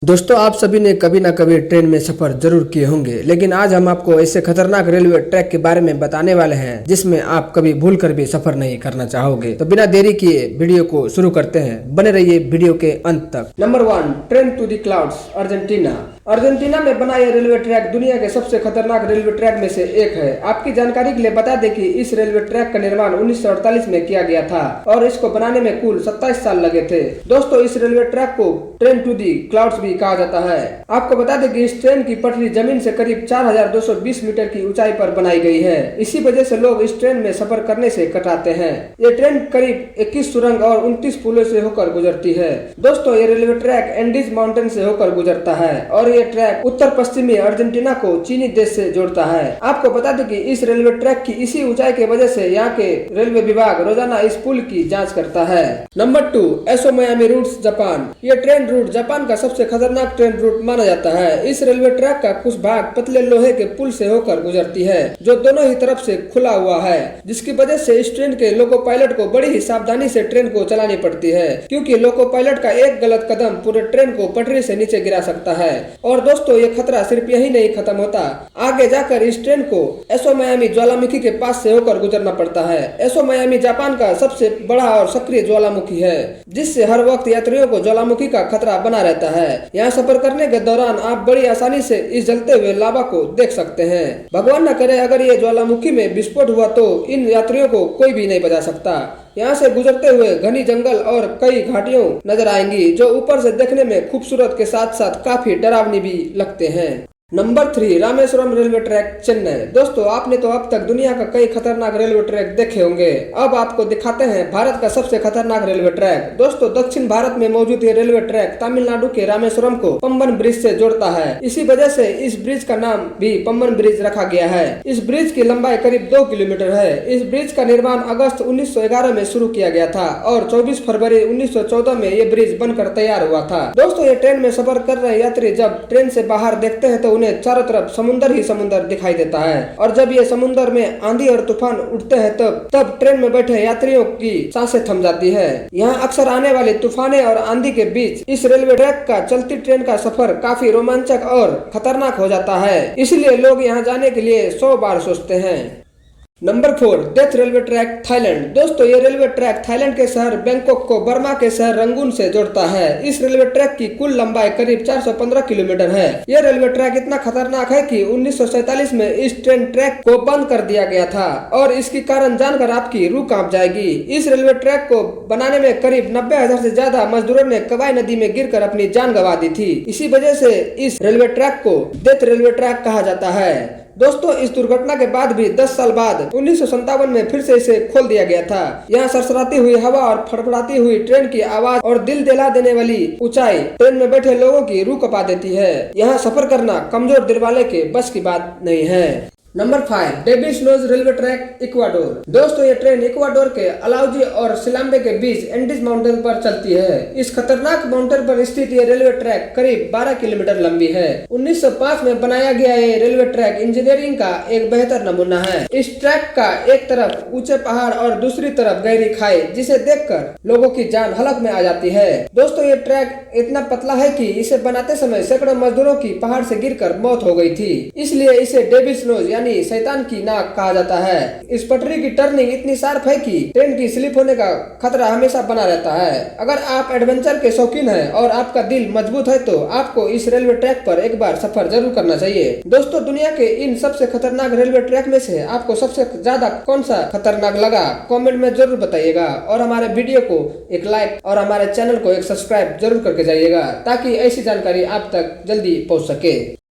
दोस्तों, आप सभी ने कभी ना कभी ट्रेन में सफर जरूर किए होंगे, लेकिन आज हम आपको ऐसे खतरनाक रेलवे ट्रैक के बारे में बताने वाले हैं जिसमें आप कभी भूल कर भी सफर नहीं करना चाहोगे। तो बिना देरी किए वीडियो को शुरू करते हैं, बने रहिए वीडियो के अंत तक। Number 1, train to the clouds, Argentina. Argentina में बना यह रेलवे ट्रैक दुनिया के सबसे खतरनाक रेलवे ट्रैक में से एक है। आपकी जानकारी के लिए बता दें कि इस रेलवे ट्रैक का निर्माण 1948 में किया गया था और इसको बनाने में कुल 27 साल लगे थे। दोस्तों, इस रेलवे ट्रैक को ट्रेन टू दी क्लाउड्स भी कहा जाता है। आपको बता दें कि इस ट्रेन की पटरी जमीन से करीब 4220 मीटर की ऊंचाई पर बनाई गई है। इसी वजह से लोग इस ट्रेन में सफर करने से कतराते हैं। ये ट्रेन करीब 21 सुरंग और 29 पुलों से होकर गुजरती है। दोस्तों, ये रेलवे ट्रैक एंडीज माउंटेन से होकर गुजरता है और ये ट्रैक उत्तर पश्चिमी अर्जेंटीना को चीनी देश से जोड़ता है। आपको बता दें कि इस रेलवे ट्रैक की इसी ऊंचाई की वजह से यहाँ के रेलवे विभाग रोजाना इस पुल की जांच करता है। नंबर 2, एसो मियामी रूट्स, जापान। ये ट्रेन रूट जापान का सबसे खतरनाक ट्रेन रूट माना जाता है। इस रेलवे ट्रैक का कुछ भाग पतले लोहे के पुल से होकर गुजरती है जो दोनों ही तरफ से खुला हुआ है, जिसकी वजह से इस ट्रेन के लोको पायलट को बड़ी ही सावधानी से ट्रेन को चलानी पड़ती है, क्योंकि लोको पायलट का एक गलत कदम पूरे ट्रेन को पटरी से नीचे गिरा सकता है। और दोस्तों, ये खतरा सिर्फ यही नहीं खत्म होता, आगे जाकर इस ट्रेन को एसो मियामी ज्वालामुखी के पास से होकर गुजरना पड़ता है। एसो मियामी जापान का सबसे बड़ा और सक्रिय ज्वालामुखी है, जिससे हर वक्त यात्रियों को ज्वालामुखी का खतरा बना रहता है। यहाँ सफर करने के दौरान आप बड़ी आसानी से इस जलते हुए लावा को देख सकते हैं। भगवान न करे अगर ये ज्वालामुखी में विस्फोट हुआ तो इन यात्रियों को कोई भी नहीं बचा सकता। यहाँ से गुजरते हुए घनी जंगल और कई घाटियों नजर आएंगी जो ऊपर से देखने में खूबसूरत के साथ साथ काफी डरावनी भी लगते हैं। Number 3, Rameswaram railway track, Chennai. दोस्तों, आपने तो अब तक दुनिया का कई खतरनाक रेलवे ट्रैक देखे होंगे। अब आपको दिखाते हैं भारत का सबसे खतरनाक रेलवे ट्रैक। दोस्तों, दक्षिण भारत में मौजूद ये रेलवे ट्रैक तमिलनाडु के रामेश्वरम को पंबन ब्रिज से जोड़ता है। इसी वजह से इस ब्रिज का नाम भी पंबन ब्रिज रखा गया है। इस ब्रिज की लंबाई करीब 2 किलोमीटर है। इस ब्रिज का निर्माण अगस्त 1911 में शुरू किया गया था और 24 फरवरी 1914 में ये ब्रिज बनकर तैयार हुआ था। दोस्तों, ये ट्रेन में सफर कर रहे यात्री जब ट्रेन से बाहर देखते हैं तो उन्हें चारों तरफ समुंदर ही समुंदर दिखाई देता है, और जब ये समुंदर में आंधी और तूफान उठते हैं तब ट्रेन में बैठे यात्रियों की सांसें थम जाती है। यहाँ अक्सर आने वाले तूफाने और आंधी के बीच इस रेलवे ट्रैक का चलती ट्रेन का सफर काफी रोमांचक और खतरनाक हो जाता है, इसलिए लोग यहाँ जाने के लिए 100 बार सोचते हैं। Number 4, death railway track, Thailand. दोस्तों, ये रेलवे ट्रैक थाईलैंड के शहर बैंकॉक को बर्मा के शहर रंगून से जोड़ता है। इस रेलवे ट्रैक की कुल लंबाई करीब 415 किलोमीटर है। यह रेलवे ट्रैक इतना खतरनाक है कि 1947 में इस ट्रेन ट्रैक को बंद कर दिया गया था और इसकी कारण जानकर आपकी रूह कांप जाएगी। इस रेलवे ट्रैक को बनाने में करीब 90,000 से ज्यादा मजदूरों ने कवाई नदी में गिरकर अपनी जान गंवा दी थी। इसी वजह से इस रेलवे ट्रैक को डेथ रेलवे ट्रैक कहा जाता है। दोस्तों, इस दुर्घटना के बाद भी 10 साल बाद 1957 में फिर से इसे खोल दिया गया था। यहाँ सरसराती हुई हवा और फड़फड़ाती हुई ट्रेन की आवाज और दिल दहला देने वाली ऊंचाई ट्रेन में बैठे लोगों की रूह कपा देती है। यहाँ सफर करना कमजोर दिल वाले के बस की बात नहीं है। Number 5, Devil's Nose railway track, Ecuador. दोस्तों, ये ट्रेन इक्वाडोर के अलाउजी और सिलाम्बे के बीच एंडीज माउंटेन पर चलती है। इस खतरनाक माउंटेन पर स्थित ये रेलवे ट्रैक करीब 12 किलोमीटर लंबी है। 1905 में बनाया गया ये रेलवे ट्रैक इंजीनियरिंग का एक बेहतर नमूना है। इस ट्रैक का एक तरफ ऊंचे पहाड़ और दूसरी तरफ गहरी खाई, जिसे देखकर लोगों की जान हलक में आ जाती है। दोस्तों, ये ट्रैक इतना पतला है कि इसे बनाते समय सैकड़ों मजदूरों की पहाड़ से गिरकर मौत हो गई थी, इसलिए इसे डेविल्स नोज यानी शैतान की नाक कहा जाता है। इस पटरी की टर्निंग इतनी शार्प है कि ट्रेन की स्लिप होने का खतरा हमेशा बना रहता है। अगर आप एडवेंचर के शौकीन हैं और आपका दिल मजबूत है तो आपको इस रेलवे ट्रैक पर एक बार सफर जरूर करना चाहिए। दोस्तों, दुनिया के इन सबसे खतरनाक रेलवे ट्रैक में से आपको सबसे ज्यादा कौन सा खतरनाक लगा, कमेंट में जरूर बताइएगा और हमारे वीडियो को एक लाइक और हमारे चैनल को एक सब्सक्राइब जरूर करके जाइएगा ताकि ऐसी जानकारी आप तक जल्दी पहुंच सके।